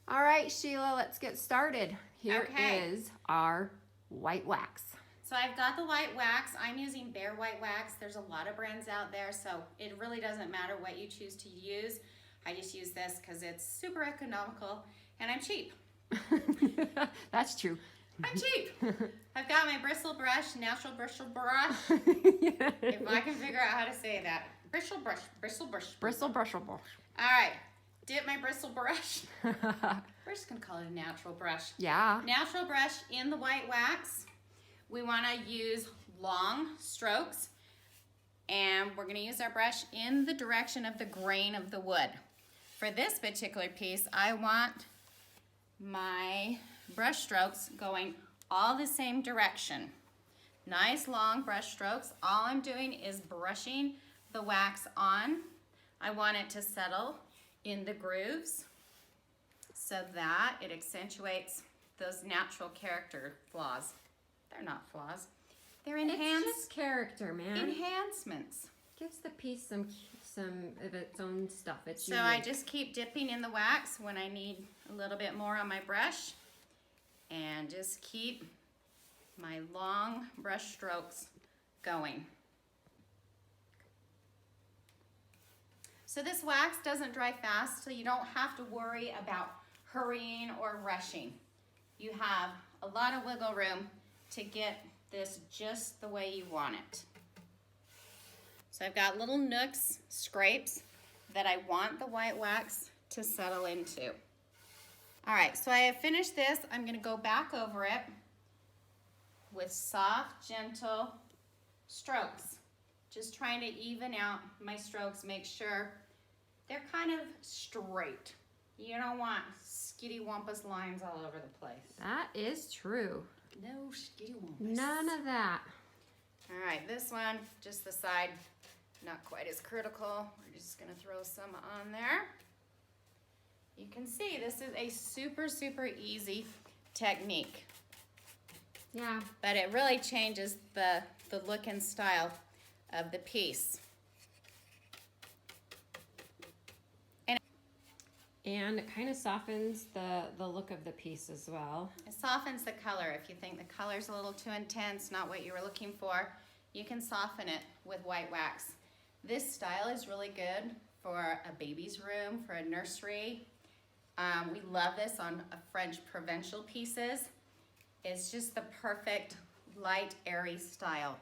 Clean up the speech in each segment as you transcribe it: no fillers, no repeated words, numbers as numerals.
All right, Sheila, let's get started. Here Okay. is our white wax. So I've got the white wax. I'm using Bare White Wax. There's a lot of brands out there, so it really doesn't matter what you choose to use. I just use this because it's super economical and I'm cheap. That's true. I'm cheap. I've got my bristle brush, natural bristle brush. If I can figure out how to say that. Bristle brush, bristle brush. Bristle brush, brush. All right, dip my bristle brush. We're just gonna call it a natural brush. Yeah. Natural brush in the white wax. We want to use long strokes, and we're going to use our brush in the direction of the grain of the wood. For this particular piece, I want my brush strokes going all the same direction. Nice long brush strokes. All I'm doing is brushing the wax on. I want it to settle in the grooves so that it accentuates those natural character flaws. They're not flaws. They're It's just character, man. enhancements. Gives the piece some of its own stuff. It's So unique. I just keep dipping in the wax when I need a little bit more on my brush, and just keep my long brush strokes going. So this wax doesn't dry fast, so you don't have to worry about hurrying or rushing. You have a lot of wiggle room to get this just the way you want it. So I've got little nooks, scrapes, that I want the white wax to settle into. All right, so I have finished this. I'm gonna go back over it with soft, gentle strokes. Just trying to even out my strokes, make sure they're kind of straight. You don't want skitty-wampus lines all over the place. That is true. No skitty-wampus. None of that. All right, this one, just the side, not quite as critical. We're just gonna throw some on there. You can see this is a super, super easy technique. Yeah. But it really changes the look and style of the piece. And it kind of softens the look of the piece as well. It softens the color. If you think the color's a little too intense, not what you were looking for, you can soften it with white wax. This style is really good for a baby's room, for a nursery. We love this on French provincial pieces. It's just the perfect light, airy style.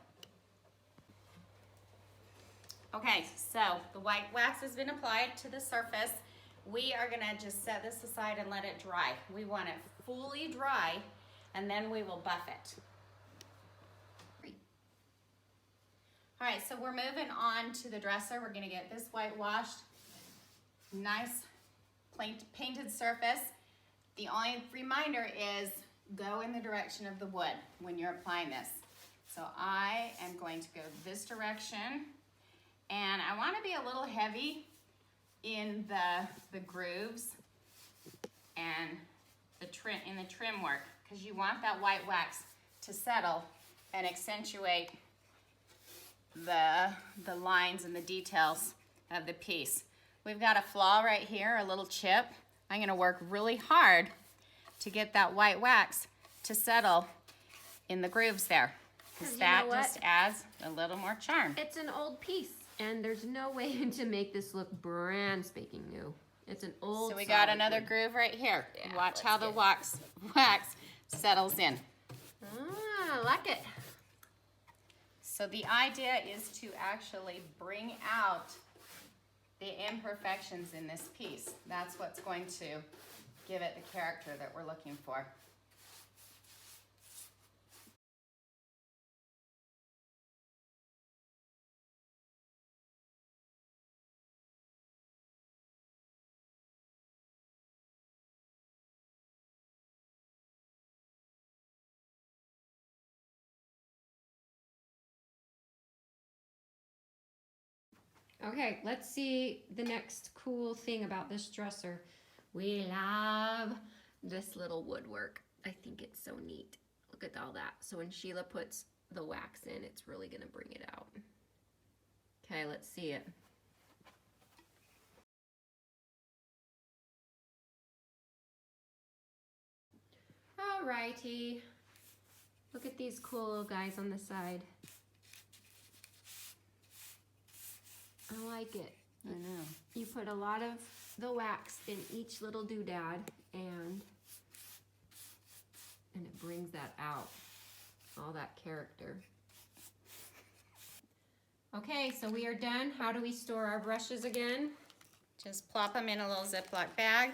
Okay, so the white wax has been applied to the surface. We are gonna just set this aside and let it dry. We want it fully dry, and then we will buff it. All right, so we're moving on to the dresser. We're gonna get this whitewashed, nice painted surface. The only reminder is go in the direction of the wood when you're applying this. So I am going to go this direction, and I wanna be a little heavy in the grooves and the trim work, because you want that white wax to settle and accentuate the lines and the details of the piece. We've got a flaw right here, a little chip. I'm gonna work really hard to get that white wax to settle in the grooves there, because that just adds a little more charm. It's an old piece, and there's no way to make this look brand spanking new. It's an old. So we got another wood. groove right here. Yeah, Watch how the let's wax settles in. Ah, I like it. So the idea is to actually bring out the imperfections in this piece. That's what's going to give it the character that we're looking for. Okay, let's see the next cool thing about this dresser. We love this little woodwork. I think it's so neat. Look at all that. So when Sheila puts the wax in, it's really gonna bring it out. Okay, let's see it. Alrighty. Look at these cool little guys on the side. I like it. I know. You put a lot of the wax in each little doodad and it brings that out, all that character. Okay, so we are done. How do we store our brushes again? Just plop them in a little Ziploc bag.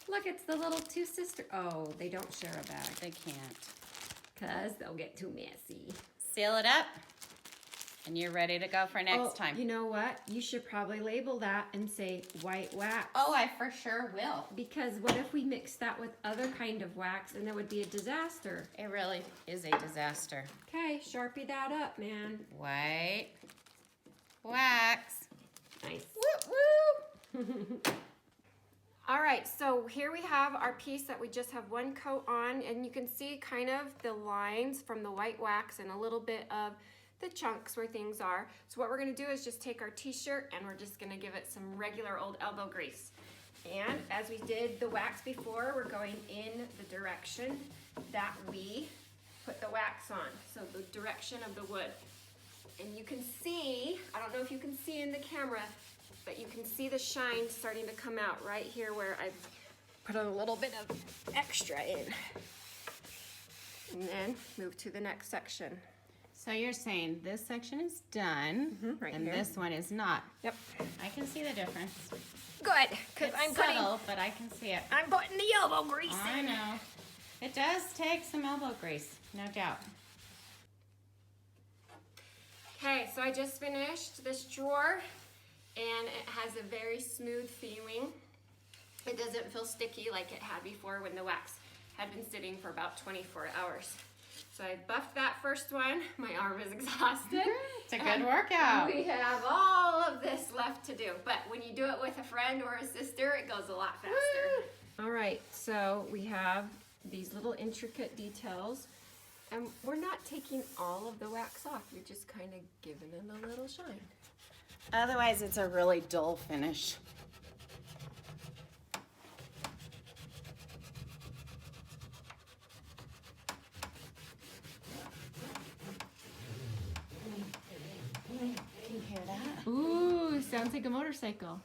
Look, it's the little two sisters. Oh, they don't share a bag They can't. because they'll get too messy. Seal it up, and you're ready to go for next time. You know what? You should probably label that and say white wax. Oh, I for sure will. Because what if we mix that with other kind of wax and that would be a disaster? It really is a disaster. Okay, Sharpie that up, man. White wax. Nice. Woo woo. All right, so here we have our piece that we just have one coat on, and you can see kind of the lines from the white wax and a little bit of the chunks where things are. So what we're gonna do is just take our t-shirt and we're just gonna give it some regular old elbow grease. And as we did the wax before, we're going in the direction that we put the wax on. So the direction of the wood. And you can see, I don't know if you can see in the camera, but you can see the shine starting to come out right here where I've put a little bit of extra in. And then move to the next section. So you're saying this section is done, right and here. this one is not. Yep. I can see the difference. Good, because It's I'm subtle, but I can see it. I'm putting the elbow grease I in. know. It does take some elbow grease, no doubt. Okay, so I just finished this drawer, and it has a very smooth feeling. It doesn't feel sticky like it had before when the wax had been sitting for about 24 hours. So I buffed that first one. My arm is exhausted. It's a good workout. We have all of this left to do, but when you do it with a friend or a sister, it goes a lot faster. All right, so we have these little intricate details, and we're not taking all of the wax off. You're just kind of giving it a little shine. Otherwise, it's a really dull finish. Can you hear that? Ooh, sounds like a motorcycle.